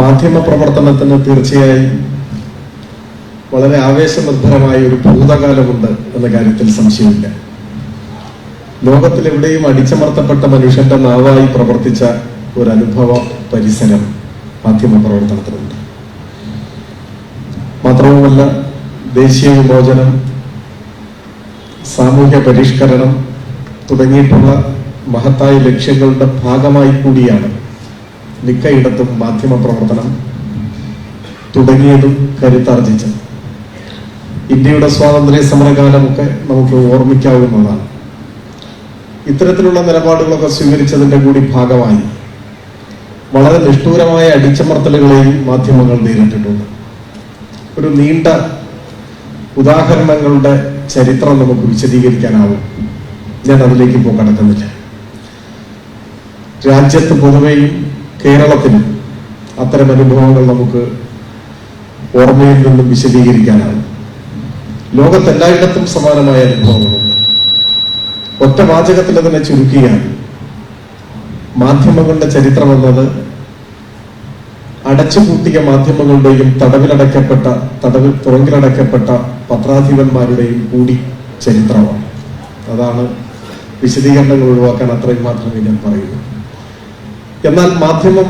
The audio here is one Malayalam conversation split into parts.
മാധ്യമ പ്രവർത്തനത്തിന് തീർച്ചയായും വളരെ ആവേശനിർഭരമായ ഒരു ഭൂതകാലമുണ്ട് എന്ന കാര്യത്തിൽ സംശയമില്ല. ലോകത്തിലെവിടെയും അടിച്ചമർത്തപ്പെട്ട മനുഷ്യന്റെ നാവായി പ്രവർത്തിച്ച ഒരു അനുഭവ പരിസരം മാധ്യമ പ്രവർത്തനത്തിനുണ്ട്. മാത്രവുമല്ല, ദേശീയ വിമോചനം, സാമൂഹ്യ പരിഷ്കരണം തുടങ്ങിയിട്ടുള്ള മഹത്തായ ലക്ഷ്യങ്ങളുടെ ഭാഗമായി കൂടിയാണ് മിക്കയിടത്തും മാധ്യമ പ്രവർത്തനം തുടങ്ങിയതും കരുത്താർജിച്ചത്. ഇന്ത്യയുടെ സ്വാതന്ത്ര്യ സമരകാലമൊക്കെ നമുക്ക് ഓർമ്മിക്കാവുന്നതാണ്. ഇത്തരത്തിലുള്ള നിലപാടുകളൊക്കെ സ്വീകരിച്ചതിന്റെ കൂടി ഭാഗമായി വളരെ നിഷ്ഠൂരമായ അടിച്ചമർത്തലുകളെയും മാധ്യമങ്ങൾ നേരിട്ടിട്ടുണ്ട്. ഒരു നീണ്ട ഉദാഹരണങ്ങളുടെ ചരിത്രം നമുക്ക് വിശദീകരിക്കാനാവും. ഞാൻ അതിലേക്ക് ഇപ്പോൾ കടക്കുന്നില്ല. രാജ്യത്ത് പൊതുവെയും കേരളത്തിലും അത്തരം അനുഭവങ്ങൾ നമുക്ക് ഓർമ്മയിൽ നിന്നും വിശദീകരിക്കാനാവും. ലോകത്തെല്ലായിടത്തും സമാനമായ അനുഭവങ്ങളുണ്ട്. ഒറ്റ വാചകത്തിൽ അതിനെ ചുരുക്കിയാൽ മാധ്യമങ്ങളുടെ ചരിത്രം എന്നത് അടച്ചുപൂട്ടിയ മാധ്യമങ്ങളുടെയും തുറങ്കിലടക്കപ്പെട്ട പത്രാധിപന്മാരുടെയും കൂടി ചരിത്രമാണ്. അതാണ് വിശദീകരണങ്ങൾ ഒഴിവാക്കാൻ അത്രയും മാത്രമേ ഞാൻ പറയുന്നു. എന്നാൽ മാധ്യമം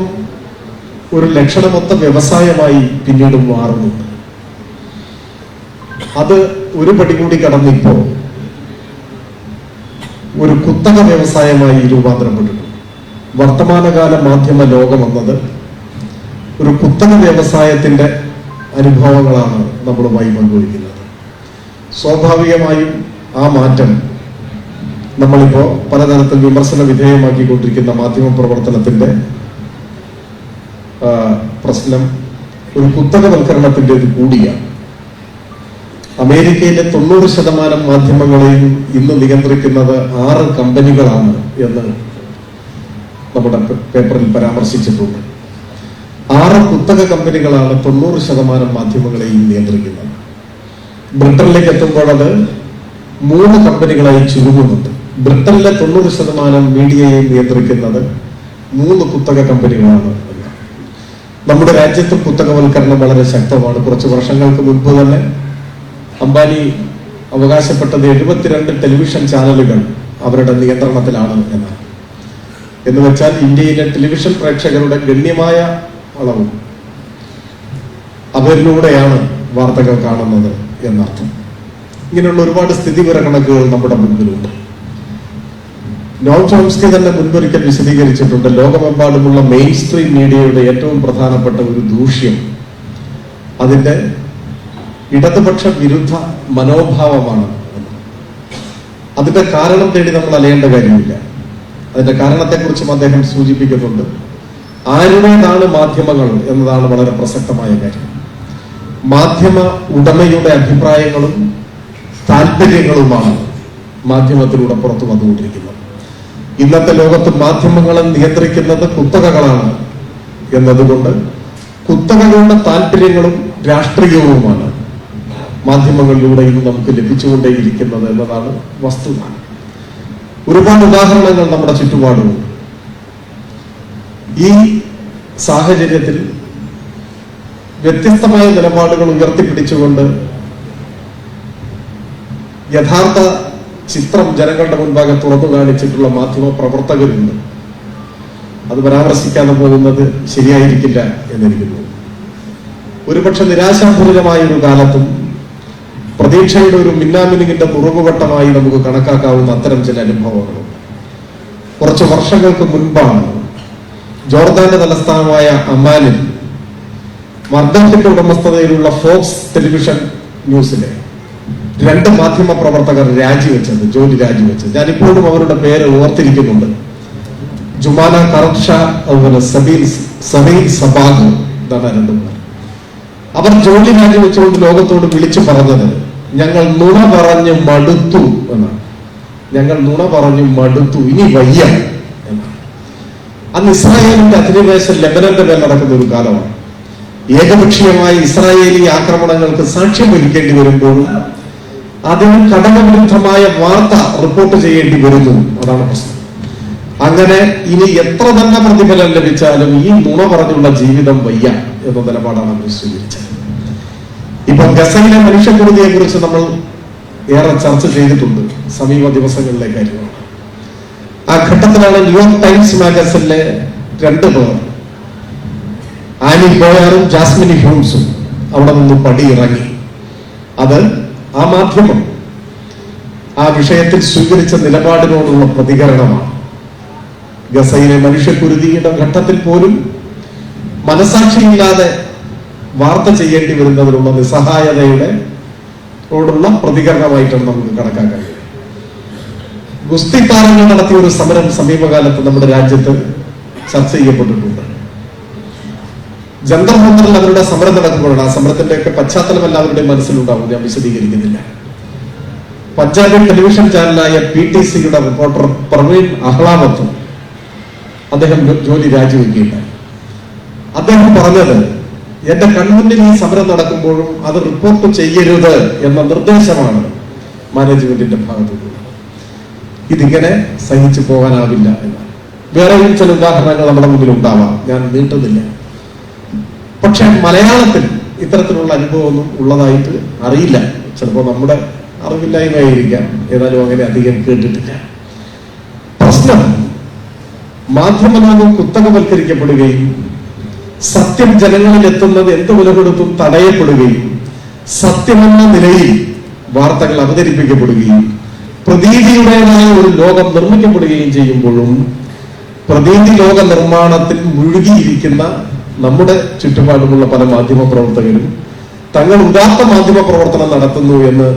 ഒരു ലക്ഷണമൊത്ത വ്യവസായമായി പിന്നീട് മാറുന്നുണ്ട്. അത് ഒരു പടി കൂടി കടന്നിപ്പോ ഒരു കുത്തക വ്യവസായമായി രൂപാന്തരപ്പെട്ടിട്ടുണ്ട്. വർത്തമാനകാല മാധ്യമ ലോകം എന്നത് ഒരു കുത്തക വ്യവസായത്തിന്റെ അനുഭവങ്ങളാണ് നമ്മളുമായി പങ്കുവയ്ക്കുന്നത്. സ്വാഭാവികമായും ആ മാറ്റം നമ്മളിപ്പോ പലതരത്തിൽ വിമർശന വിധേയമാക്കിക്കൊണ്ടിരിക്കുന്ന മാധ്യമ പ്രവർത്തനത്തിന്റെ പ്രശ്നം ഒരു കുത്തകവൽക്കരണത്തിൻ്റെത് കൂടിയാണ്. അമേരിക്കയിലെ 90% മാധ്യമങ്ങളെയും ഇന്ന് നിയന്ത്രിക്കുന്നത് 6 കമ്പനികളാണ് എന്ന് നമ്മുടെ പേപ്പറിൽ പരാമർശിച്ചിട്ടുണ്ട്. 6 കുത്തക കമ്പനികളാണ് 90% മാധ്യമങ്ങളെയും നിയന്ത്രിക്കുന്നത്. ബ്രിട്ടനിലേക്ക് എത്തുമ്പോൾ അത് 3 കമ്പനികളായി ചുരുങ്ങുന്നുണ്ട്. ബ്രിട്ടനിലെ 90% മീഡിയയെ നിയന്ത്രിക്കുന്നത് 3 കുത്തക കമ്പനികളാണ്. നമ്മുടെ രാജ്യത്തും കുത്തകവൽക്കരണം വളരെ ശക്തമാണ്. കുറച്ച് വർഷങ്ങൾക്ക് മുൻപ് തന്നെ അംബാനി അവകാശപ്പെട്ടത് 72 ടെലിവിഷൻ ചാനലുകൾ അവരുടെ നിയന്ത്രണത്തിലാണ് എന്നാണ്. എന്ന് വെച്ചാൽ ഇന്ത്യയിലെ ടെലിവിഷൻ പ്രേക്ഷകരുടെ ഗണ്യമായ അളവും അവരിലൂടെയാണ് വാർത്തകൾ കാണുന്നത് എന്നർത്ഥം. ഇങ്ങനെയുള്ള ഒരുപാട് സ്ഥിതിവിവരക്കണക്കുകൾ നമ്മുടെ മുൻപിലുണ്ട്. നോം ചോംസ്കി തന്നെ മുൻപൊരിക്കൽ വിശദീകരിച്ചിട്ടുണ്ട്, ലോകമെമ്പാടുമുള്ള മെയിൻ സ്ട്രീം മീഡിയയുടെ ഏറ്റവും പ്രധാനപ്പെട്ട ഒരു ദൂഷ്യം അതിന്റെ ഇടതുപക്ഷ വിരുദ്ധ മനോഭാവമാണ്. അതിന്റെ കാരണം തേടി നമ്മൾ അലയേണ്ട കാര്യമില്ല. അതിന്റെ കാരണത്തെക്കുറിച്ചും അദ്ദേഹം സൂചിപ്പിക്കുന്നുണ്ട്. ആരുടേതാണ് മാധ്യമങ്ങൾ എന്നതാണ് വളരെ പ്രസക്തമായ കാര്യം. മാധ്യമ ഉടമയുടെ അഭിപ്രായങ്ങളും താല്പര്യങ്ങളുമാണ് മാധ്യമത്തിലൂടെ പുറത്തു വന്നുകൊണ്ടിരിക്കുന്നത്. ഇന്നത്തെ ലോകത്ത് മാധ്യമങ്ങളെ നിയന്ത്രിക്കുന്നത് കുത്തകകളാണ് എന്നതുകൊണ്ട് കുത്തകകളുടെ താല്പര്യങ്ങളും രാഷ്ട്രീയവുമാണ് മാധ്യമങ്ങളിലൂടെ ഇന്ന് നമുക്ക് ലഭിച്ചുകൊണ്ടേയിരിക്കുന്നത് എന്നതാണ് വസ്തുത. ഒരുപാട് ഉദാഹരണങ്ങൾ നമ്മുടെ ചുറ്റുപാടുമുണ്ട്. ഈ സാഹചര്യത്തിൽ വ്യത്യസ്തമായ നിലപാടുകൾ ഉയർത്തിപ്പിടിച്ചുകൊണ്ട് യഥാർത്ഥ ചിത്രം ജനങ്ങളുടെ മുൻപാകെ തുറന്നു കാണിച്ചിട്ടുള്ള മാധ്യമ പ്രവർത്തകരുണ്ട്. അത് പരാമർശിക്കാതെ പോകുന്നത് ശരിയായിരിക്കില്ല എന്നെനിക്ക് തോന്നുന്നു. ഒരുപക്ഷെ നിരാശാപൂരിതമായ ഒരു കാലത്തും പ്രതീക്ഷയുടെ ഒരു മിന്നാമിനുങ്ങിന്റെ നുറുകുവട്ടമായി നമുക്ക് കണക്കാക്കാവുന്ന അത്തരം ചില അനുഭവങ്ങളുണ്ട്. കുറച്ച് വർഷങ്ങൾക്ക് മുൻപാണ് ജോർദാന്റെ തലസ്ഥാനമായ അമ്മാനിൽ മർദ്ദത്തിന്റെ ഉടമസ്ഥതയിലുള്ള ഫോക്സ് ടെലിവിഷൻ ന്യൂസിലെ 2 മാധ്യമ പ്രവർത്തകർ ജോലി രാജിവെച്ചത്. ഞാനിപ്പോഴും അവരുടെ പേര് ഓർത്തിരിക്കുന്നുണ്ട്. ജുമാന കറക്ഷ, അതുപോലെ സമീൽ സബാഗ്, ഇതാണ് 2 പേർ. അവർ ജോലി രാജിവെച്ചുകൊണ്ട് ലോകത്തോട് വിളിച്ചു പറഞ്ഞത്, ഞങ്ങൾ നുണ പറഞ്ഞു മടുത്തു എന്നാണ്. ഞങ്ങൾ നുണ പറഞ്ഞു മടുത്തു, ഇനി വയ്യ എന്നാണ്. അന്ന് ഇസ്രായേലിന്റെ അധിനിവേശം ലെബനന്റെ മേൽ നടക്കുന്ന ഒരു കാലമാണ്. ഏകപക്ഷീയമായി ഇസ്രായേലി ആക്രമണങ്ങൾക്ക് സാക്ഷ്യം വഹിക്കേണ്ടി വരുമ്പോഴും അതിന് ഘടകവിരുദ്ധമായ വാർത്ത റിപ്പോർട്ട് ചെയ്യേണ്ടി വരുന്നു. അതാണ് പ്രശ്നം. അങ്ങനെ ഇനി എത്ര തന്നെ പ്രതിഫലം ലഭിച്ചാലും ഈ നുണ പറഞ്ഞുള്ള ജീവിതം വയ്യ എന്ന നിലപാടാണ് അവർ സ്വീകരിച്ചത്. ഇപ്പൊ ഗസയിലെ മനുഷ്യക്കുരുതിയെ കുറിച്ച് നമ്മൾ ഏറെ ചർച്ച ചെയ്തിട്ടുണ്ട് സമീപ ദിവസങ്ങളിലെ കാര്യമാണ്. ആ ഘട്ടത്തിലാണ് ന്യൂയോർക്ക് ടൈംസ് മാഗസിനിലെ 2 പേർ, ആനി ബോയറും ജാസ്മിനി ഹ്യൂംസും അവിടെ നിന്ന് പടിയിറങ്ങി. അത് ആ മാധ്യമം ആ വിഷയത്തിൽ സ്വീകരിച്ച നിലപാടിനോടുള്ള പ്രതികരണമാണ്. ഗസയിലെ മനുഷ്യക്കുരുതിയുടെ ഘട്ടത്തിൽ പോലും മനസാക്ഷിയില്ലാതെ വാർത്ത ചെയ്യേണ്ടി വരുന്നതിനുള്ള നിസ്സഹായതയുടെ ോടുള്ള പ്രതികരണമായിട്ടാണ് നമുക്ക് കണക്കാക്കാൻ കഴിയുന്നത്. ഗുസ്തി താരങ്ങൾ നടത്തിയ ഒരു സമരം സമീപകാലത്ത് നമ്മുടെ രാജ്യത്ത് ചർച്ച ചെയ്യപ്പെട്ടിട്ടുണ്ട്. ജന്തർ മന്ദറിൽ അവരുടെ സമരം നടക്കുമ്പോഴാണ്, ആ സമരത്തിന്റെയൊക്കെ പശ്ചാത്തലം എല്ലാവരുടെയും മനസ്സിലുണ്ടാവും, ഞാൻ വിശദീകരിക്കുന്നില്ല. പഞ്ചാബി ടെലിവിഷൻ ചാനലായ PTCയുടെ റിപ്പോർട്ടർ പ്രവീൺ അഹ്ലാവത്ത് അദ്ദേഹം ജോലി രാജിവെക്കുകയുണ്ടായി. അദ്ദേഹം പറഞ്ഞത്, എന്റെ കൺമുന്നിൽ ഈ സമരം നടക്കുമ്പോഴും അത് റിപ്പോർട്ട് ചെയ്യരുത് എന്ന നിർദ്ദേശമാണ് മാനേജ്മെന്റിന്റെ ഭാഗത്തുനിന്ന്. ഇതിങ്ങനെ സഹിച്ചു പോകാനാവില്ല എന്നാണ്. വേറെയും ചില ഉദാഹരണങ്ങൾ നമ്മുടെ മുന്നിൽ ഉണ്ടാവാം, ഞാൻ നീട്ടുന്നില്ല. പക്ഷെ മലയാളത്തിൽ ഇത്തരത്തിലുള്ള അനുഭവമൊന്നും ഉള്ളതായിട്ട് അറിയില്ല. ചിലപ്പോൾ നമ്മുടെ അറിവില്ലായ്മയായിരിക്കാം, ഏതായാലും അങ്ങനെ അധികം കേട്ടിട്ടില്ല. പ്രശ്നം മാധ്യമലോകം കുത്തകവൽക്കരിക്കപ്പെടുകയും സത്യം ജനങ്ങളിൽ എത്തുന്നത് എന്ത് വില കൊടുത്തും തടയപ്പെടുകയും സത്യമെന്ന നിലയിൽ വാർത്തകൾ അവതരിപ്പിക്കപ്പെടുകയും പ്രതീതിയുടേതായ ഒരു ലോകം നിർമ്മിക്കപ്പെടുകയും ചെയ്യുമ്പോഴും പ്രതീതി ലോക നിർമ്മാണത്തിൽ മുഴുകിയിരിക്കുന്ന നമ്മുടെ ചുറ്റുപാടുമുള്ള പല മാധ്യമ പ്രവർത്തകരും തങ്ങൾ ഉദാത്ത മാധ്യമ പ്രവർത്തനം നടത്തുന്നു എന്ന്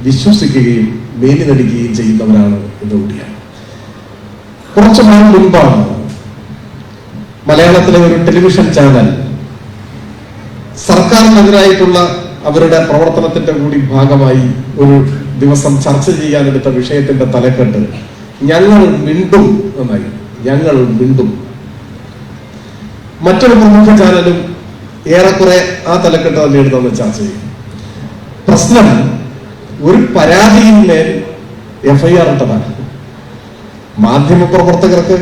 വിശ്വസിക്കുകയും മേനി നടിക്കുകയും ചെയ്യുന്നവരാണ് എന്നുകൂടിയാണ്. കുറച്ചു നാൾ മുൻപാണ് മലയാളത്തിലെ ഒരു ടെലിവിഷൻ ചാനൽ സർക്കാരിനെതിരായിട്ടുള്ള അവരുടെ പ്രവർത്തനത്തിന്റെ കൂടി ഭാഗമായി ഒരു ദിവസം ചർച്ച ചെയ്യാനെടുത്ത വിഷയത്തിന്റെ തലക്കെട്ട് ഞങ്ങൾ മിണ്ടും എന്നായി. ഞങ്ങൾ മിണ്ടും. മറ്റൊരു പ്രമുഖ ചാനലും ഏറെക്കുറെ ആ തലക്കെട്ട് തന്നെ എടുത്തെന്ന് ചർച്ച ചെയ്യും. പ്രശ്നം ഒരു പരാതിയിന്മേൽ FIR ഇട്ടതാണ്. മാധ്യമപ്രവർത്തകർക്ക്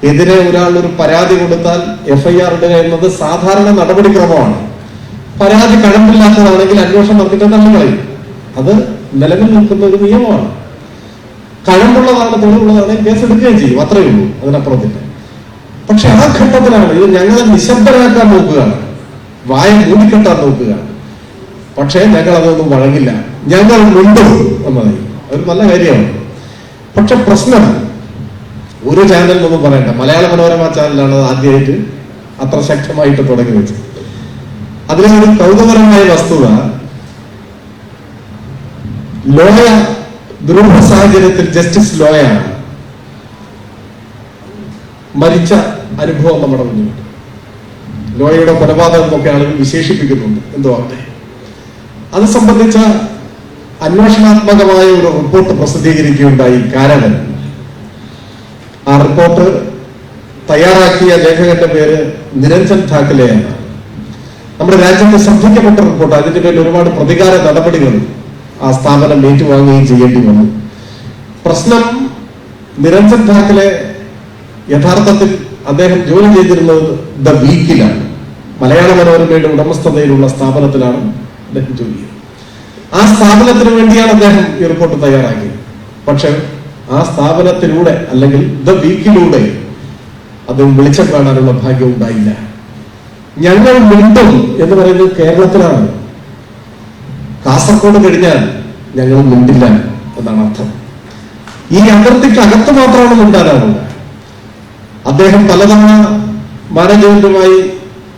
എതിരെ ഒരാൾ ഒരു പരാതി കൊടുത്താൽ FIR ഇടുക എന്നത് സാധാരണ നടപടിക്രമമാണ്. പരാതി കഴമ്പില്ലാത്തതാണെങ്കിൽ അന്വേഷണം നടത്തിയിട്ട് തള്ളിക്കളയും. അത് നിലവിൽ നിൽക്കുന്ന ഒരു നിയമമാണ്. കഴമ്പുള്ളതാണ്, തെളിവുള്ളതാണെങ്കിൽ കേസ് എടുക്കുകയും ചെയ്യും, അത്രയേ ഉള്ളൂ, അതിനപ്പുറത്തില്ല. പക്ഷെ ആ ഘട്ടത്തിലാണ് ഇത് ഞങ്ങളെ നിശബ്ദരാക്കാൻ നോക്കുകയാണ്, വായ മൂടിക്കെട്ടാൻ നോക്കുകയാണ്. പക്ഷേ ഞങ്ങൾ അതൊന്നും വഴങ്ങില്ല, ഞങ്ങൾ മിണ്ടും എന്നതായി. അതൊരു നല്ല കാര്യമാണ്. പക്ഷെ പ്രശ്നം ഒരു ചാനലിനൊന്നും പറയണ്ട, മലയാള മനോരമ ചാനലാണ് ആദ്യമായിട്ട് അത്ര ശക്തമായിട്ട് തുടങ്ങി വെച്ചത്. അതിലെ ഒരു കൗതുകരമായ വസ്തുത, ലോയ ദുരൂഹ സാഹചര്യത്തിൽ ജസ്റ്റിസ് ലോയാണ് മരിച്ച അനുഭവം നമ്മുടെ മുന്നിലുണ്ട്. ലോയയുടെ കൊലപാതകം എന്നൊക്കെ ആളുകൾ വിശേഷിപ്പിക്കുന്നുണ്ട്. എന്തോ ആവട്ടെ, അത് സംബന്ധിച്ച അന്വേഷണാത്മകമായ ഒരു റിപ്പോർട്ട് പ്രസിദ്ധീകരിക്കുകയുണ്ടായി കാരവൻ. ആ റിപ്പോർട്ട് തയ്യാറാക്കിയ ലേഖകന്റെ പേര് നിരഞ്ജൻ ഠാക്കലെയാണ്. നമ്മുടെ രാജ്യത്ത് ശ്രദ്ധിക്കപ്പെട്ട റിപ്പോർട്ട്. അതിന്റെ പേരിൽ ഒരുപാട് പ്രതികാര നടപടികൾ ആ സ്ഥാപനം ഏറ്റുവാങ്ങുകയും ചെയ്യേണ്ടി വന്നു. പ്രശ്നം നിരഞ്ജൻ ഠാക്കലെ യഥാർത്ഥത്തിൽ അദ്ദേഹം ജോലി ചെയ്തിരുന്നത് ദ വീക്കിലാണ്, മലയാള മനോരമയുടെ ഉടമസ്ഥതയിലുള്ള സ്ഥാപനത്തിലാണ് അദ്ദേഹം ജോലി ചെയ്തത്. ആ സ്ഥാപനത്തിന് വേണ്ടിയാണ് അദ്ദേഹം ഈ റിപ്പോർട്ട് തയ്യാറാക്കിയത്. പക്ഷെ ആ സ്ഥാപനത്തിലൂടെ അല്ലെങ്കിൽ ദ വീക്കിലൂടെ അത് വെളിച്ചം കാണാനുള്ള ഭാഗ്യം ഉണ്ടായില്ല. ഞങ്ങൾ മിണ്ടും എന്ന് പറയുന്നത് കേരളത്തിലാണ്. കാസർഗോഡ് കഴിഞ്ഞാൽ ഞങ്ങൾ മിണ്ടില്ല എന്നാണ് അർത്ഥം. ഈ അതിർത്തിക്ക് അകത്ത് മാത്രമാണ് മിണ്ടാനാവുക. അദ്ദേഹം പലതവണ മാനേജ്മെന്റുമായി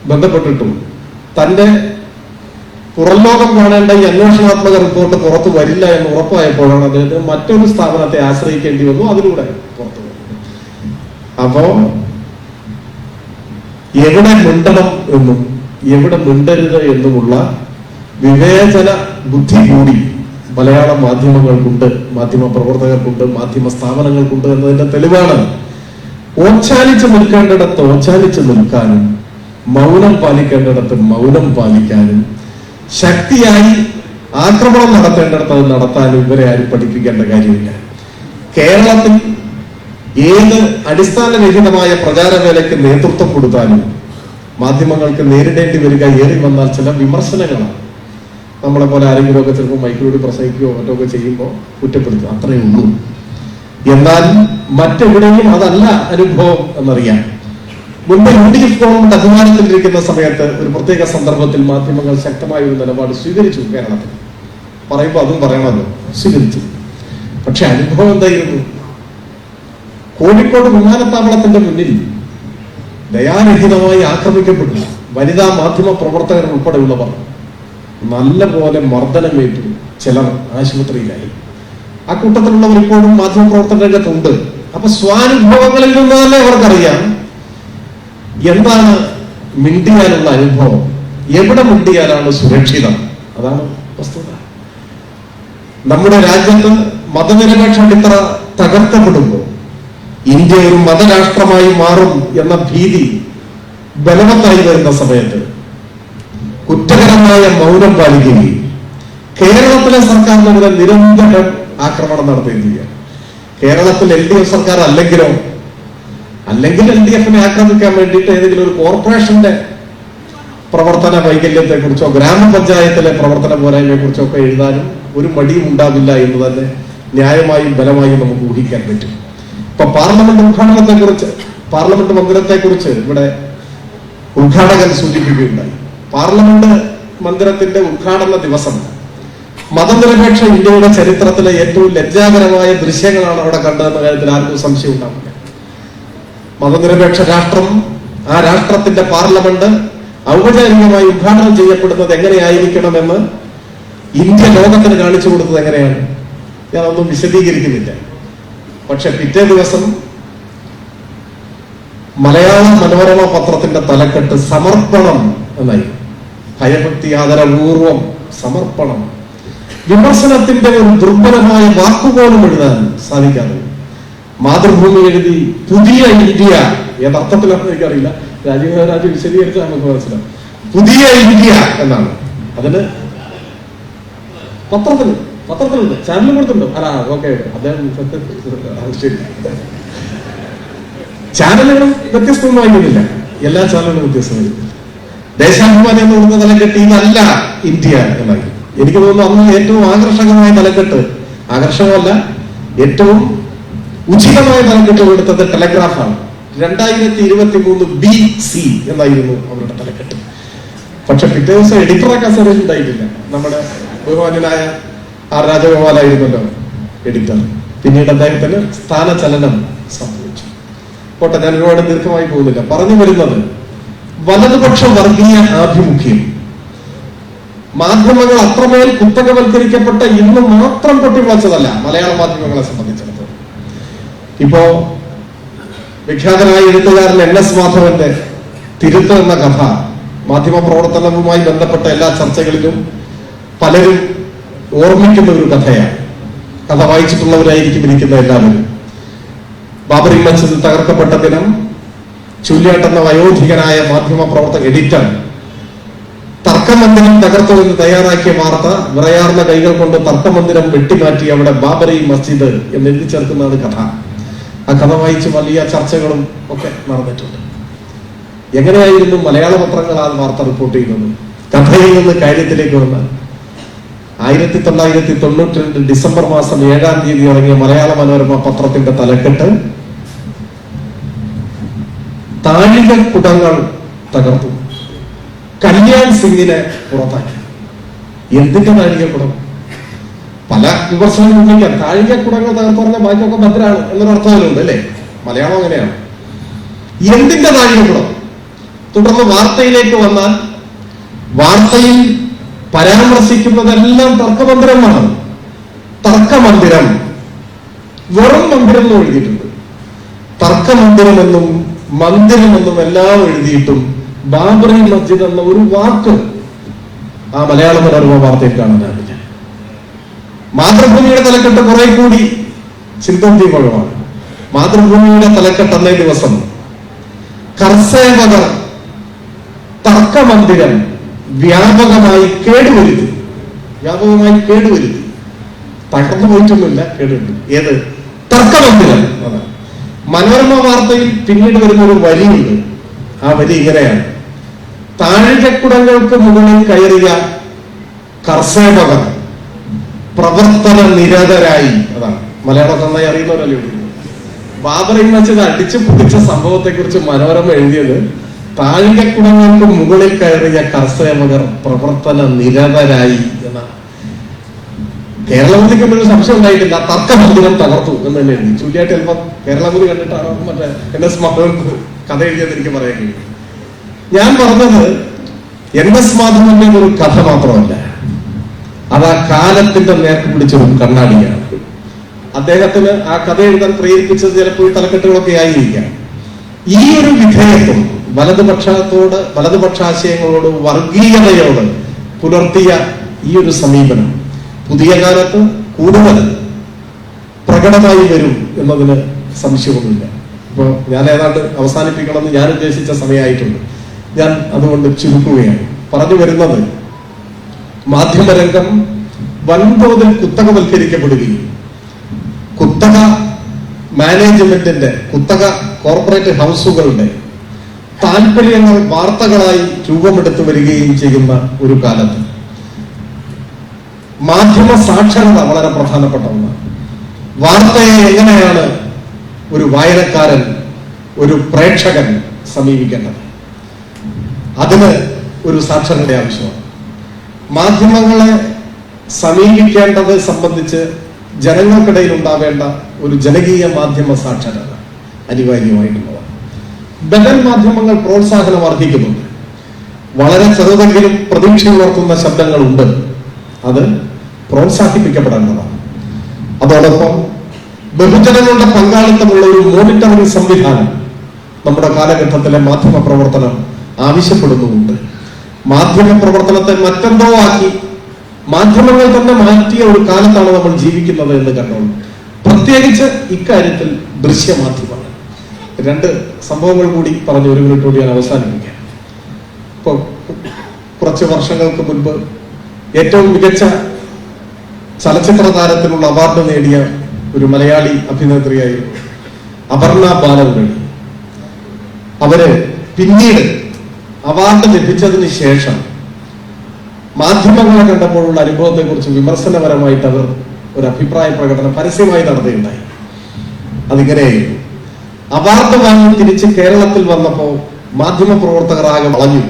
ബന്ധപ്പെട്ടിട്ടും തന്റെ പുറംലോകം കാണേണ്ട ഈ അന്വേഷണാത്മക റിപ്പോർട്ട് പുറത്തു വരില്ല എന്ന് ഉറപ്പായപ്പോഴാണ് അദ്ദേഹത്തിന് മറ്റൊരു സ്ഥാപനത്തെ ആശ്രയിക്കേണ്ടി വന്നു. അതിലൂടെ പുറത്തു വന്നു. അപ്പോ എവിടെ മിണ്ടണം എന്നും എവിടെ മിണ്ടരുത് എന്നുമുള്ള വിവേചന ബുദ്ധി കൂടി മലയാള മാധ്യമങ്ങൾക്കുണ്ട്, മാധ്യമ പ്രവർത്തകർക്കുണ്ട്, മാധ്യമ സ്ഥാപനങ്ങൾക്കുണ്ട് എന്നതിന്റെ തെളിവാണ്. ഓച്ചാനിച്ച് നിൽക്കേണ്ടിടത്ത് ഓച്ചാനിച്ച് നിൽക്കാനും മൗനം പാലിക്കേണ്ടിടത്ത് മൗനം പാലിക്കാനും ശക്തിയായി ആക്രമണം നടത്തേണ്ടിടത്ത് അത് നടത്താനും ഇവരെ ആരും പഠിപ്പിക്കേണ്ട കാര്യമില്ല. കേരളത്തിൽ ഏത് അടിസ്ഥാനരഹിതമായ പ്രചാരവേലയ്ക്ക് നേതൃത്വം കൊടുത്താലും മാധ്യമങ്ങൾക്ക് നേരിടേണ്ടി വരിക ഏറി വന്നാൽ ചില വിമർശനങ്ങളാണ്. നമ്മളെ പോലെ ആരെങ്കിലുമൊക്കെ ചിലപ്പോൾ മൈക്കിലൂടെ പ്രസംഗിക്കുകയോ മറ്റൊക്കെ ചെയ്യുമ്പോൾ കുറ്റപ്പെടുത്തുക, അത്രയേ ഉള്ളൂ. എന്നാൽ മറ്റെവിടെയും അതല്ല അനുഭവം എന്നറിയാം. മുൻപ് UDF ഗവൺമെന്റ് അധികാരത്തിലിരിക്കുന്ന സമയത്ത് ഒരു പ്രത്യേക സന്ദർഭത്തിൽ മാധ്യമങ്ങൾ ശക്തമായ ഒരു നിലപാട് സ്വീകരിച്ചു. കേരളത്തിൽ പറയുമ്പോൾ അതും പറയണമല്ലോ, സ്വീകരിച്ചു. പക്ഷെ അനുഭവം എന്തായിരുന്നു? കോഴിക്കോട് വിമാനത്താവളത്തിന്റെ മുന്നിൽ ദയാരഹിതമായി ആക്രമിക്കപ്പെട്ടു വനിതാ മാധ്യമ പ്രവർത്തകർ ഉൾപ്പെടെയുള്ളവർ. നല്ല പോലെ മർദ്ദനമേറ്റു, ചിലർ ആശുപത്രിയിലായി. ആ കൂട്ടത്തിലുള്ളവർ ഇപ്പോഴും മാധ്യമ പ്രവർത്തന രംഗത്തുണ്ട്. അപ്പൊ സ്വാനുഭവങ്ങളിൽ നിന്ന് തന്നെ അവർക്കറിയാം എന്താണ് മിണ്ടിയാലുള്ള അനുഭവം, എവിടെ മിണ്ടിയാലാണ് സുരക്ഷിതം. അതാണ് വസ്തുത. നമ്മുടെ രാജ്യത്ത് മതനിരപേക്ഷ അടിത്തറ തകർക്കപ്പെടുമ്പോൾ ഇന്ത്യ ഒരു മതരാഷ്ട്രമായി മാറും എന്ന ഭീതി ബലവത്തായി വരുന്ന സമയത്ത് കുറ്റകരമായ മൗനം പാലിക്കുകയും കേരളത്തിലെ സർക്കാരിനെതിരെ നിരന്തരം ആക്രമണം നടത്തുകയും ചെയ്യുക. കേരളത്തിൽ LDF സർക്കാർ അല്ലെങ്കിൽ LDFനെ ആക്രമിക്കാൻ വേണ്ടിയിട്ട് ഏതെങ്കിലും ഒരു കോർപ്പറേഷന്റെ പ്രവർത്തന വൈകല്യത്തെ കുറിച്ചോ ഗ്രാമപഞ്ചായത്തിലെ പ്രവർത്തന പോരായ്മയെ കുറിച്ചോ ഒക്കെ എഴുതാനും ഒരു മടിയും ഉണ്ടാവില്ല എന്ന് തന്നെ ന്യായമായും ബലമായും നമുക്ക് ഊഹിക്കാൻ പറ്റും. ഇപ്പൊ പാർലമെന്റ് മന്ദിരത്തെ കുറിച്ച് ഇവിടെ ഉദ്ഘാടകൻ സൂചിപ്പിക്കുകയുണ്ടായി. പാർലമെന്റ് മന്ദിരത്തിന്റെ ഉദ്ഘാടന ദിവസം മതനിരപേക്ഷ ഇന്ത്യയുടെ ചരിത്രത്തിലെ ഏറ്റവും ലജ്ജാകരമായ ദൃശ്യങ്ങളാണ് അവിടെ കണ്ടതെന്ന കാര്യത്തിൽ ആർക്കും സംശയം ഉണ്ടാവില്ല. മതനിരപേക്ഷ രാഷ്ട്രം, ആ രാഷ്ട്രത്തിന്റെ പാർലമെന്റ് ഔപചാരികമായി ഉദ്ഘാടനം ചെയ്യപ്പെടുന്നത് എങ്ങനെയായിരിക്കണമെന്ന് ഇന്ത്യ ലോകത്തിന് കാണിച്ചു കൊടുത്തത് എങ്ങനെയാണ്? ഞാനൊന്നും വിശദീകരിക്കുന്നില്ല. പക്ഷെ പിറ്റേ ദിവസം മലയാള മനോരമ പത്രത്തിന്റെ തലക്കെട്ട് സമർപ്പണം എന്നായി. ഭയഭക്തി ആദരപൂർവം സമർപ്പണം. വിമർശനത്തിന്റെ ഒരു ദുർബലമായ വാക്കുപോലും എഴുതാൻ സാധിക്കാതെ മാതൃഭൂമി എഴുതി പുതിയ ഇന്ത്യ. ഏതർത്ഥത്തിലാണെന്ന് എനിക്കറിയില്ല, രാജീവ് വിശദീകരിച്ചാൽ നമുക്ക് മനസ്സിലാവും. പുതിയ ഇന്ത്യ എന്നാണ്. അതിന് പത്രത്തിലുണ്ട്, ചാനലും കൊടുത്തുണ്ടോ? അല്ല, ഓക്കെ, അദ്ദേഹം ശരി. ചാനലുകളും വ്യത്യസ്തമായിരുന്നില്ല, എല്ലാ ചാനലുകളും വ്യത്യസ്തമായിരുന്നു. ദേശാഭിമാനി എന്ന് പറയുന്ന തലക്കെട്ട് ഇതല്ല ഇന്ത്യ എന്നായി. എനിക്ക് തോന്നുന്നു അന്ന് ഏറ്റവും ആകർഷകമായ തലക്കെട്ട്, ആകർഷകമല്ല, ഏറ്റവും ഉചിതമായ തലക്കെട്ട് കൊടുത്തത് ടെലഗ്രാഫാണ്. 2023 BC എന്നായിരുന്നു അവരുടെ തലക്കെട്ട്. പക്ഷെ പിറ്റേ ദിവസം എഡിറ്ററെ കസേരയിൽ ഉണ്ടായിട്ടില്ല. നമ്മുടെ ബഹുമാന്യനായ R. രാജഗോപാലായിരുന്നല്ലോ എഡിറ്റർ. പിന്നീട് അദ്ദേഹത്തിന് സ്ഥാനചലനം സംഭവിച്ചു. പോട്ടെ, ഞാൻ ഒരുപാട് ദീർഘമായി പോകുന്നില്ല. പറഞ്ഞു വരുന്നത് വലതുപക്ഷ വർഗീയ ആഭിമുഖ്യം, മാധ്യമങ്ങൾ അത്രമേൽ കുത്തകവൽക്കരിക്കപ്പെട്ട ഇന്ന് മാത്രം പൊട്ടിമുളച്ചതല്ല മലയാള മാധ്യമങ്ങളെ സംബന്ധിച്ചിടത്തോളം. ഇപ്പോ വിഖ്യാതനായ എഴുത്തുകാരൻ NS മാധവന്റെ തിരുത്ത് എന്ന കഥ മാധ്യമ പ്രവർത്തനവുമായി ബന്ധപ്പെട്ട എല്ലാ ചർച്ചകളിലും പലരും ഓർമ്മിക്കുന്ന ഒരു കഥയാണ്. കഥ വായിച്ചിട്ടുള്ളവരായിരിക്കും ഇരിക്കുന്ന എല്ലാവരും. ബാബറി മസ്ജിദ് തകർക്കപ്പെട്ട ദിനം ചുല്യാട്ട് എന്ന വയോധികനായ മാധ്യമ പ്രവർത്തക എഡിറ്റർ തർക്കമന്ദിരം തകർത്തു എന്ന് തയ്യാറാക്കിയ വാർത്ത വിറയാർന്ന കൈകൾ കൊണ്ട് തർക്കമന്ദിരം വെട്ടിമാറ്റി അവിടെ ബാബറി മസ്ജിദ് എന്ന് എഴുതി ചേർക്കുന്നതാണ് കഥ. ആ കഥ വായിച്ച് വലിയ ചർച്ചകളും ഒക്കെ നടന്നിട്ടുണ്ട്. എങ്ങനെയായിരുന്നു മലയാള പത്രങ്ങൾ ആ വാർത്ത റിപ്പോർട്ട് ചെയ്യുന്നത്? കഥയിൽ നിന്ന് കാര്യത്തിലേക്ക് വന്നാൽ 1992 ഡിസംബർ മാസം 7-ാം തീയതി ഇറങ്ങിയ മലയാള മനോരമ പത്രത്തിന്റെ തലക്കെട്ട് താഴികക്കുടങ്ങൾ തകർത്തു, കല്യാൺ സിംഗിനെ പുറത്താക്കി. എന്തിന്റെ താഴികക്കുടം? പല വിമർശനങ്ങൾ ഉന്നയിക്കാം. താഴികക്കുടങ്ങൾ തകർത്തു പറഞ്ഞ ബാക്കിയൊക്കെ ഭദ്രാണ് എന്നൊരർത്ഥമല്ലുണ്ട് അല്ലേ? മലയാളം അങ്ങനെയാണ്. എന്തിന്റെ താഴികക്കുടം? തുടർന്ന് വാർത്തയിലേക്ക് വന്നാൽ വാർത്തയിൽ പരാമർശിക്കുന്നതെല്ലാം തർക്കമന്ദിരമാണ്. തർക്കമന്ദിരം, വെറും മന്ദിരം എന്ന് എഴുതിയിട്ടുണ്ട്. തർക്കമന്ദിരമെന്നും മന്ദിരമെന്നും എല്ലാം എഴുതിയിട്ടും ബാബറി മസ്ജിദ് എന്ന ഒരു വാക്ക് ആ മലയാള മനോരമ വാർത്തയിൽ കാണാനാവില്ല. മാതൃഭൂമിയുടെ തലക്കെട്ട് കുറെ കൂടി ചിന്തോദ്ദീപകമാണ്. മാതൃഭൂമിയുടെ തലക്കെട്ട് അന്നേ ദിവസം കർസേവകർ തർക്കമന്ദിരം വ്യാപകമായി കേടുവരുത്തി. തകർന്നു പോയിട്ടൊന്നുമില്ല, കേടുവരുത്തി. ഏത്? തർക്കമന്ദിരം. മനോരമ വാർത്തയിൽ പിന്നീട് വരുന്ന ഒരു വരിയുണ്ട്. ആ വരി ഇങ്ങനെയാണ്: താഴികക്കുടങ്ങൾക്ക് മുകളിൽ കയറിയ കർഷകർ പ്രവർത്തന നിരതരായി. അതാണ് മലയാളം നന്നായി അറിയുന്നവരല്ലേ. ബാബറി മസ്ജിദ് അടിച്ചു പൊളിച്ച സംഭവത്തെ കുറിച്ച് മനോരമ എഴുതിയത് താഴികക്കുടങ്ങൾക്ക് മുകളിൽ കയറിയ കർഷകർ പ്രവർത്തന നിരതരായി എന്നാണ്. കേരളമന്ത്രിക്ക് ഒരു സംശയം ഉണ്ടായിട്ടില്ല, തർക്കമന്ദിരം തകർത്തു എന്ന് തന്നെ എഴുതി. ചുള്ളിയായിട്ട് ചിലപ്പോൾ കേരളമന്ത്രി കണ്ടിട്ടാണോ മറ്റേ NS മാധവൻ കഥ എഴുതിയത് എനിക്ക് പറയാൻ കഴിയും. ഞാൻ പറഞ്ഞത് NS മാധവന്റെ ഒരു കഥ മാത്രമല്ല, അത് ആ കാലത്തിന്റെ നേർക്ക് പിടിച്ചൊരു കണ്ണാടിയാണ്. അദ്ദേഹത്തിന് ആ കഥ എഴുതാൻ പ്രേരിപ്പിച്ചത് ചിലപ്പോൾ തലക്കെട്ടുകളൊക്കെ ആയിരിക്കാം. ഈ ഒരു വിധേയത്വം വലതുപക്ഷാശയങ്ങളോട്, വർഗീയതയോട് പുലർത്തിയ ഈ ഒരു സമീപനം പുതിയ കാലത്ത് കൂടുതൽ പ്രകടമായി വരും എന്നതിന് സംശയമൊന്നുമില്ല. ഇപ്പോൾ ഞാൻ ഏതാണ്ട് അവസാനിപ്പിക്കണമെന്ന് ഞാൻ ഉദ്ദേശിച്ച സമയമായിട്ടുണ്ട്. ഞാൻ അതുകൊണ്ട് ചുരുക്കുകയാണ്. പറഞ്ഞു വരുന്നത്, മാധ്യമരംഗം വൻതോതിൽ കുത്തകവൽക്കരിക്കപ്പെടുകയും കുത്തക മാനേജ്മെന്റിന്റെ, കുത്തക കോർപ്പറേറ്റ് ഹൗസുകളുടെ താല്പര്യങ്ങൾ വാർത്തകളായി രൂപമെടുത്തു വരികയും ചെയ്യുന്ന ഒരു കാലത്ത് മാധ്യമ സാക്ഷരത വളരെ പ്രധാനപ്പെട്ട ഒന്നാണ്. വാർത്തയെ എങ്ങനെയാണ് ഒരു വായനക്കാരൻ, ഒരു പ്രേക്ഷകൻ സമീപിക്കേണ്ടത്, അതിന് ഒരു സാക്ഷരത ആവശ്യമാണ്. മാധ്യമങ്ങളെ സമീപിക്കേണ്ടത് സംബന്ധിച്ച് ജനങ്ങൾക്കിടയിൽ ഉണ്ടാവേണ്ട ഒരു ജനകീയ മാധ്യമ സാക്ഷരത അനിവാര്യമായിട്ടുള്ളതാണ്. ബദൽ മാധ്യമങ്ങൾ പ്രോത്സാഹനം അർഹിക്കുന്നുണ്ട്. വളരെ ചെറുതെങ്കിലും പ്രതീക്ഷ ഉണർത്തുന്ന ശബ്ദങ്ങളുണ്ട്. അത് പ്രോത്സാഹിപ്പിക്കപ്പെടേണ്ടതാണ്. അതോടൊപ്പം ബഹുജനങ്ങളുടെ പങ്കാളിത്തമുള്ള ഒരു മോണിറ്ററിംഗ് സംവിധാനം നമ്മുടെ കാലഘട്ടത്തിലെ മാധ്യമ പ്രവർത്തനം ആവശ്യപ്പെടുന്നുമുണ്ട്. മാധ്യമ പ്രവർത്തനത്തെ മറ്റെന്തോ ആക്കി മാധ്യമങ്ങൾ തന്നെ മാറ്റിയ ഒരു കാലത്താണ് നമ്മൾ ജീവിക്കുന്നത് എന്ന് കണ്ടോളൂ. പ്രത്യേകിച്ച് ഇക്കാര്യത്തിൽ ദൃശ്യമാധ്യമങ്ങൾ. രണ്ട് സംഭവങ്ങൾ കൂടി പറഞ്ഞ് 1 മിനിറ്റ് കൂടി ഞാൻ അവസാനിപ്പിക്കാം. ഇപ്പൊ കുറച്ച് വർഷങ്ങൾക്ക് മുൻപ് ഏറ്റവും മികച്ച ചലച്ചിത്ര താരത്തിനുള്ള അവാർഡ് നേടിയ ഒരു മലയാളി അഭിനേത്രിയായിരുന്നു അപർണ ബാലമുരളി. അവര് പിന്നീട് അവാർഡ് ലഭിച്ചതിന് ശേഷം മാധ്യമങ്ങളെ കണ്ടപ്പോഴുള്ള അനുഭവത്തെ കുറിച്ച് വിമർശനപരമായിട്ട് അവർ ഒരു അഭിപ്രായ പ്രകടനം പരസ്യമായി നടത്തുകയുണ്ടായി. അതിങ്ങനെയായിരുന്നു: അവാർഡ് വാങ്ങി തിരിച്ച് കേരളത്തിൽ വന്നപ്പോൾ മാധ്യമപ്രവർത്തകർ ആകെ വളഞ്ഞു.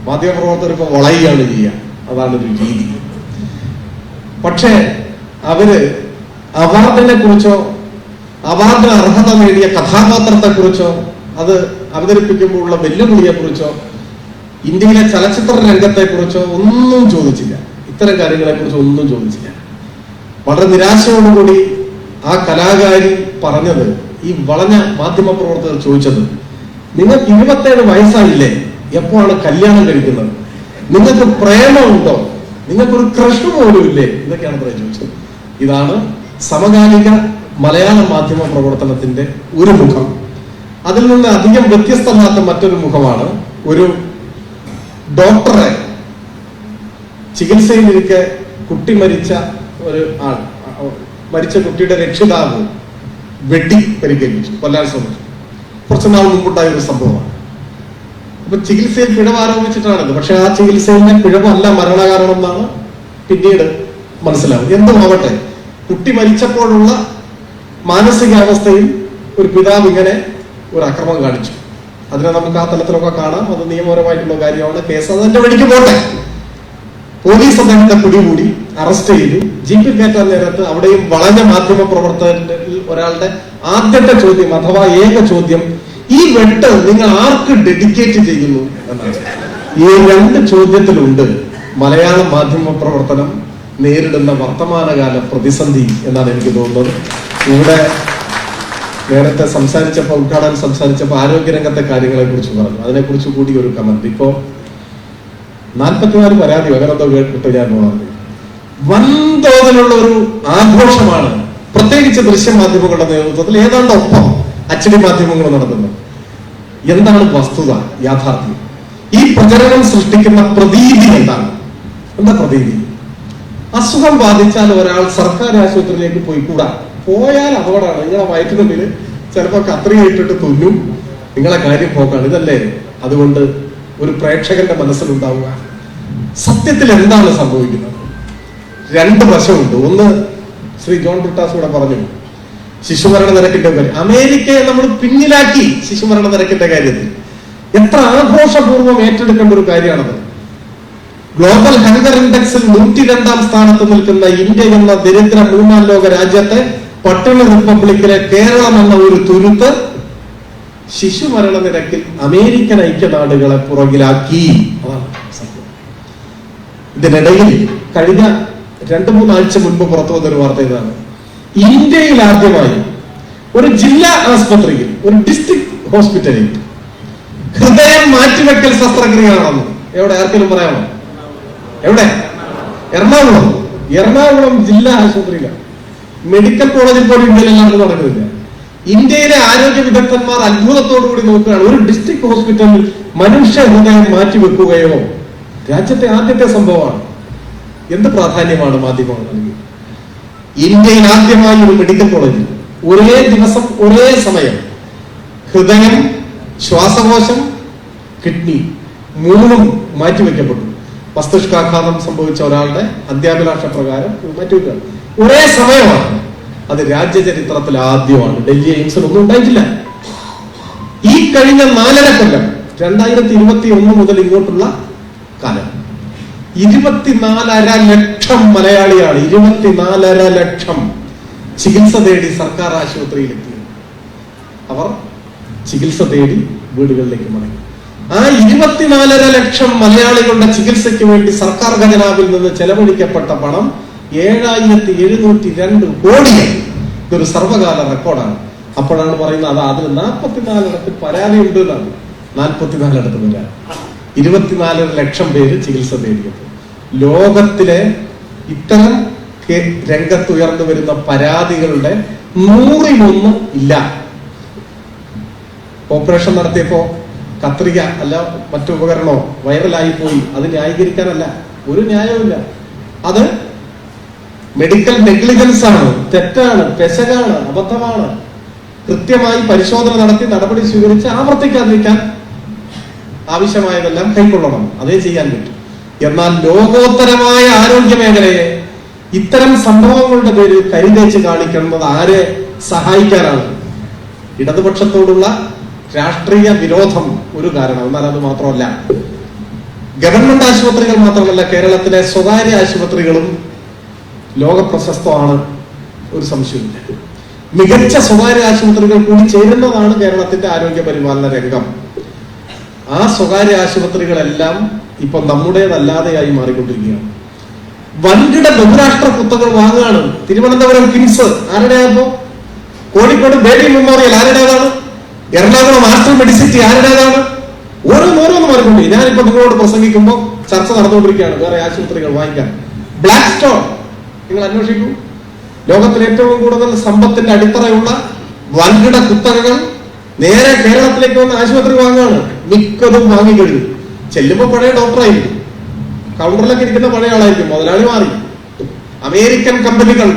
മാധ്യമപ്രവർത്തകർ ഇപ്പൊ വളയുകയാണ് ചെയ്യുക, അതാണ് ഒരു രീതി. പക്ഷേ അവര് അവാർഡിനെ കുറിച്ചോ അവാർഡിന് അർഹത നേടിയ കഥാപാത്രത്തെ കുറിച്ചോ അത് അവതരിപ്പിക്കുമ്പോഴുള്ള വെല്ലുവിളിയെ കുറിച്ചോ ഇന്ത്യയിലെ ചലച്ചിത്ര രംഗത്തെ കുറിച്ചോ ഒന്നും ചോദിച്ചില്ല. ഇത്തരം കാര്യങ്ങളെ കുറിച്ച് ഒന്നും ചോദിച്ചില്ല. വളരെ നിരാശയോടുകൂടി ആ കലാകാരി പറഞ്ഞത്, ഈ വളഞ്ഞ മാധ്യമ പ്രവർത്തകർ ചോദിച്ചത്, നിങ്ങൾക്ക് 27 വയസ്സായില്ലേ, എപ്പോഴാണ് കല്യാണം കഴിക്കുന്നത്, നിങ്ങൾക്ക് പ്രേമമുണ്ടോ, നിങ്ങൾക്കൊരു ക്രഷ് പോലും ഇല്ലേ, ഇതൊക്കെയാണ് ചോദിച്ചത്. ഇതാണ് സമകാലിക മലയാള മാധ്യമ പ്രവർത്തനത്തിന്റെ ഒരു മുഖം. അതിൽ നിന്ന് അധികം വ്യത്യസ്തമാത്ത മറ്റൊരു മുഖമാണ് ഒരു ഡോക്ടറെ ചികിത്സയിലിരിക്കെ കുട്ടി മരിച്ച ഒരു ആൾ, മരിച്ച കുട്ടിയുടെ രക്ഷിതാവ് വെട്ടി പരിക്കേൽപ്പിച്ചു, കൊല്ലാൻ ശ്രമിച്ചു. കുറച്ചു നാൾ മുമ്പുണ്ടായ ഒരു സംഭവമാണ്. അപ്പൊ ചികിത്സയിൽ പിഴവ് ആരോപിച്ചിട്ടാണിത്. പക്ഷെ ആ ചികിത്സയിലെ പിഴവല്ല മരണകാരണം എന്നാണ് പിന്നീട് മനസ്സിലാവും. എന്തുമാവട്ടെ, കുട്ടി മരിച്ചപ്പോഴുള്ള മാനസികാവസ്ഥയിൽ ഒരു പിതാവ് ഇങ്ങനെ ഒരു അക്രമം കാണിച്ചു. അതിനെ നമുക്ക് ആ തലത്തിലൊക്കെ കാണാം. അത് നിയമപരമായിട്ടുള്ള കാര്യമാണ്. കേസ് അതിന്റെ വഴിക്ക് പോട്ടെ. പോലീസ് അദ്ദേഹത്തെ പിടികൂടി അറസ്റ്റ് ചെയ്തു. ജീപ്പിൽ കയറ്റാൻ നേരത്ത് അവിടെയും വളഞ്ഞ മാധ്യമ പ്രവർത്തകരിൽ ഒരാളുടെ ആദ്യത്തെ ചോദ്യം അഥവാ ഏക ചോദ്യം, ഈ വെട്ട് നിങ്ങൾ ആർക്ക് ഡെഡിക്കേറ്റ് ചെയ്യുന്നു എന്നാണ്. ഈ 2 ചോദ്യത്തിലുണ്ട് മലയാള മാധ്യമ പ്രവർത്തനം നേരിടുന്ന വർത്തമാനകാല പ്രതിസന്ധി എന്നാണ് എനിക്ക് തോന്നുന്നത്. ഇവിടെ നേരത്തെ ഉദ്ഘാടനം സംസാരിച്ചപ്പോൾ ആരോഗ്യരംഗത്തെ കാര്യങ്ങളെ കുറിച്ച് പറഞ്ഞു. അതിനെക്കുറിച്ച് കൂടി ഒരു കമന്റ്. ഇപ്പോ 44 പരാതി അങ്ങനെന്തോ കേട്ടിട്ട് ഞാൻ പറഞ്ഞു. വൻതോതിലുള്ള ഒരു ആഘോഷമാണ് പ്രത്യേകിച്ച് ദൃശ്യമാധ്യമങ്ങളുടെ നേതൃത്വത്തിൽ ഏതാണ്ട് ഒപ്പം അച്ചടി മാധ്യമങ്ങൾ നടത്തുന്നത്. എന്താണ് വസ്തുത, യാഥാർത്ഥ്യം? ഈ പ്രചരണം സൃഷ്ടിക്കുന്ന പ്രതീതി എന്താണ്? എന്താ പ്രതീതി? അസുഖം ബാധിച്ചാൽ ഒരാൾ സർക്കാർ ആശുപത്രിയിലേക്ക് പോയിക്കൂടാ, പോയാൽ അപകടമാണ്. നിങ്ങളെ വയറ്റിനുള്ളിൽ ചിലപ്പോ കത്രിക ഇട്ടിട്ട് തുന്നും, നിങ്ങളെ കാര്യം പോക്കാണ്. ഇതല്ലേ അതുകൊണ്ട് ഒരു പ്രേക്ഷകന്റെ മനസ്സിലുണ്ടാവുക. സത്യത്തിൽ എന്താണ് സംഭവിക്കുന്നത്? രണ്ട് വശമുണ്ട്. ഒന്ന്, ശ്രീ ജോൺ ബ്രിട്ടാസ് കൂടെ പറഞ്ഞു, ശിശുമരണ നിരക്കിന്റെ കാര്യം. അമേരിക്കയെ നമ്മൾ പിന്നിലാക്കി ശിശുമരണ നിരക്കിന്റെ കാര്യത്തിൽ. എത്ര ആഘോഷപൂർവ്വം ഏറ്റെടുക്കേണ്ട ഒരു കാര്യമാണത്. ഗ്ലോബൽ ഹങ്കർ ഇൻഡെക്സിൽ 102 സ്ഥാനത്ത് നിൽക്കുന്ന ഇന്ത്യ എന്ന ദരിദ്ര 3ാം ലോക രാജ്യത്തെ പട്ടിണി റിപ്പബ്ലിക്കിലെ കേരളം എന്ന ഒരു തുരുത്ത് ശിശുമരണ നിരക്കിൽ അമേരിക്കൻ ഐക്യനാടുകളെ പുറകിലാക്കി. അതാണ് സംഭവം. ഇതിനിടയിൽ കഴിഞ്ഞ 2-3 ആഴ്ച മുൻപ് പുറത്തു വന്നൊരു വാർത്ത ഇതാണ്. ഇന്ത്യയിൽ ആദ്യമായി ഒരു ജില്ലാ ആസ്പത്രിയിൽ, ഒരു ഡിസ്ട്രിക്ട് ഹോസ്പിറ്റലിൽ ഹൃദയം മാറ്റിവെക്കൽ ശസ്ത്രക്രിയ നടന്നു. എവിടെ? ആർക്കെങ്കിലും പറയാമോ? എവിടെ? എറണാകുളം ജില്ലാ ആശുപത്രിയിലാണ്. മെഡിക്കൽ കോളേജിൽ പോലും ഇന്ത്യയിലെല്ലാം നടക്കുന്നില്ല. ഇന്ത്യയിലെ ആരോഗ്യ വിദഗ്ധന്മാർ അത്ഭുതത്തോടുകൂടി നോക്കുകയാണ്. ഒരു ഡിസ്ട്രിക്ട് ഹോസ്പിറ്റലിൽ മനുഷ്യ ഹൃദയം മാറ്റിവെക്കുകയോ രാജ്യത്തെ ആദ്യത്തെ സംഭവമാണ്. എന്ത് പ്രാധാന്യമാണ് മാധ്യമങ്ങൾ നൽകി? ഇന്ത്യയിൽ ആദ്യമായി ഒരു മെഡിക്കൽ കോളേജിൽ ഒരേ ദിവസം ഒരേ സമയം ഹൃദയം, ശ്വാസകോശം, കിഡ്നി 3ഉം മാറ്റിവെക്കപ്പെട്ടു. മസ്തിഷ്കാഘാതം സംഭവിച്ച ഒരാളുടെ അന്ത്യാഭിലാഷ പ്രകാരം മാറ്റിവെക്കുകയാണ്. ഒരേ സമയമാണ്. അത് രാജ്യചരിത്രത്തിൽ ആദ്യമാണ്. ഡൽഹി എയിംസിൽ ഒന്നും ഉണ്ടായിട്ടില്ല. ഈ കഴിഞ്ഞ 4.5 കൊല്ലം 2021 മുതൽ ഇങ്ങോട്ടുള്ള കാലം 24.5 ലക്ഷം മലയാളിയാണ് 24.5 ലക്ഷം ചികിത്സ തേടി സർക്കാർ ആശുപത്രിയിലെത്തി. അവർ ചികിത്സ തേടി വീടുകളിലേക്ക് മടങ്ങി. ആ 24.5 ലക്ഷം മലയാളികളുടെ ചികിത്സയ്ക്ക് വേണ്ടി സർക്കാർ ഖജനാവിൽ നിന്ന് ചെലവഴിക്കപ്പെട്ട പണം 7,702 കോടി. ഇതൊരു സർവകാല റെക്കോർഡാണ്. അപ്പോഴാണ് പറയുന്നത് അതിൽ 44 പരാതി ഉണ്ട് എന്നാണ്. 44 പരാതി, 24 ലക്ഷം പേര് ചികിത്സ തേടിയത്. ലോകത്തിലെ ഇത്തരം രംഗത്തുയർന്നു വരുന്ന പരാതികളുടെ 100-1 ഇല്ല. ഓപ്പറേഷൻ നടത്തിയപ്പോ കത്രിക അല്ല മറ്റു ഉപകരണമോ വൈറലായി പോയി, അത് ന്യായീകരിക്കാനല്ല, ഒരു ന്യായവുമില്ല. അത് മെഡിക്കൽ നെഗ്ലിജൻസ് ആണ്, തെറ്റാണ്, പെശകാണ്, അബദ്ധമാണ്. കൃത്യമായി പരിശോധന നടത്തി നടപടി സ്വീകരിച്ച് ആവർത്തിക്കാതിരിക്കാൻ ആവശ്യമായതെല്ലാം കൈക്കൊള്ളണം. അതേ ചെയ്യാൻ പറ്റും. എന്നാൽ ലോകോത്തരമായ ആരോഗ്യ മേഖലയെ ഇത്തരം സംഭവങ്ങളുടെ പേരിൽ കരിതേച്ച് കാണിക്കുന്നത് ആരെ സഹായിക്കാനാണ്? ഇടതുപക്ഷത്തോടുള്ള രാഷ്ട്രീയ വിരോധം ഒരു കാരണം. എന്നാൽ അത് മാത്രമല്ല, ഗവൺമെന്റ് ആശുപത്രികൾ മാത്രമല്ല, കേരളത്തിലെ സ്വകാര്യ ആശുപത്രികളും ലോക പ്രശസ്തമാണ്, ഒരു സംശയമില്ല. മികച്ച സ്വകാര്യ ആശുപത്രികൾ കൂടി ചേരുന്നതാണ് കേരളത്തിന്റെ ആരോഗ്യ പരിപാലന രംഗം. ആ സ്വകാര്യ ആശുപത്രികളെല്ലാം ഇപ്പൊ നമ്മുടേതല്ലാതെയായി മാറിക്കൊണ്ടിരിക്കുകയാണ്. വൻകിട ബഹുരാഷ്ട്ര കുത്തകൾ വാങ്ങുകയാണ്. തിരുവനന്തപുരം കിംസ് ആരുടേതോ, കോഴിക്കോട് ബേബി മെമ്മോറിയൽ ആരുടേതാണ്, എറണാകുളം ആസ്റ്റർ മെഡിസിറ്റി ആരുടേതാണ്. ഓരോന്ന് മാറിക്കൊണ്ട് ഞാനിപ്പോ നിങ്ങളോട് പ്രസംഗിക്കുമ്പോൾ ചർച്ച നടന്നുകൊണ്ടിരിക്കുകയാണ് വേറെ ആശുപത്രികൾ വാങ്ങിക്കാൻ. ബ്ലാക്ക് സ്റ്റോൺ നിങ്ങൾ അന്വേഷിക്കൂ. ലോകത്തിൽ ഏറ്റവും കൂടുതൽ സമ്പത്തിന്റെ അടിത്തറയുള്ള വൻകിട കുത്തകകൾ നേരെ കേരളത്തിലേക്ക് വന്ന് ആശുപത്രി വാങ്ങുകയാണ്. മിക്കതും വാങ്ങിക്കഴിഞ്ഞു. ചെല്ലുമ്പോ പഴയ ഡോക്ടറായിരിക്കും, കൗണ്ടറിലൊക്കെ ഇരിക്കുന്ന പഴയ ആളായിരിക്കും, മുതലാളി മാറി. അമേരിക്കൻ കമ്പനികൾ,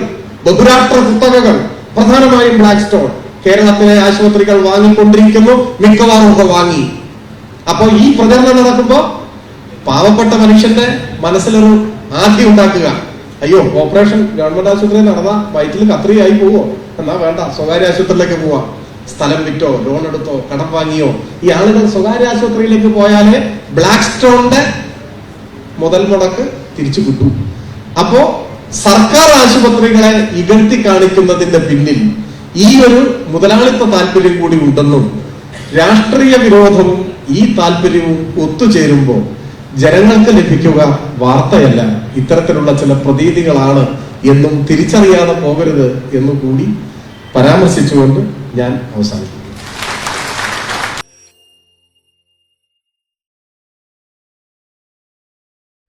ബഹുരാഷ്ട്ര കുത്തകകൾ, പ്രധാനമായും ബ്ലാക്ക് സ്റ്റോൺ കേരളത്തിലെ ആശുപത്രികൾ വാങ്ങിക്കൊണ്ടിരിക്കുന്നു. മിക്കവാറും ഒക്കെ വാങ്ങി. അപ്പൊ ഈ പ്രചരണം നടക്കുമ്പോ പാവപ്പെട്ട മനുഷ്യന്റെ മനസ്സിലൊരു ആധി ഉണ്ടാക്കുക. അയ്യോ, ഓപ്പറേഷൻ ഗവൺമെന്റ് ആശുപത്രിയിൽ നടന്ന വയറ്റിൽ കത്രിയായി പോവോ, എന്നാ വേണ്ട, സ്വകാര്യ ആശുപത്രിയിലേക്ക് പോവാ. സ്ഥലം വിറ്റോ, ലോൺ എടുത്തോ, കടം വാങ്ങിയോ ഈ ആളുകൾ സ്വകാര്യ ആശുപത്രിയിലേക്ക് പോയാലേ ബ്ലാക്ക് സ്റ്റോണിന്റെ മുതൽ മുടക്ക് തിരിച്ചു കിട്ടും. അപ്പോ സർക്കാർ ആശുപത്രികളെ ഇകഴ്ത്തി കാണിക്കുന്നതിന്റെ പിന്നിൽ ഈ ഒരു മുതലാളിത്ത താല്പര്യം കൂടി ഉണ്ടെന്നും രാഷ്ട്രീയ വിരോധവും ഈ താല്പര്യവും ഒത്തുചേരുമ്പോൾ ജനങ്ങൾക്ക് ലഭിക്കുക വാർത്തയല്ല, ഇത്തരത്തിലുള്ള ചില പ്രതീതികളാണ് എന്നും തിരിച്ചറിയാതെ പോകരുത് എന്നുകൂടി പരാമർശിച്ചുകൊണ്ട് ഞാൻ അവസാനിക്കും.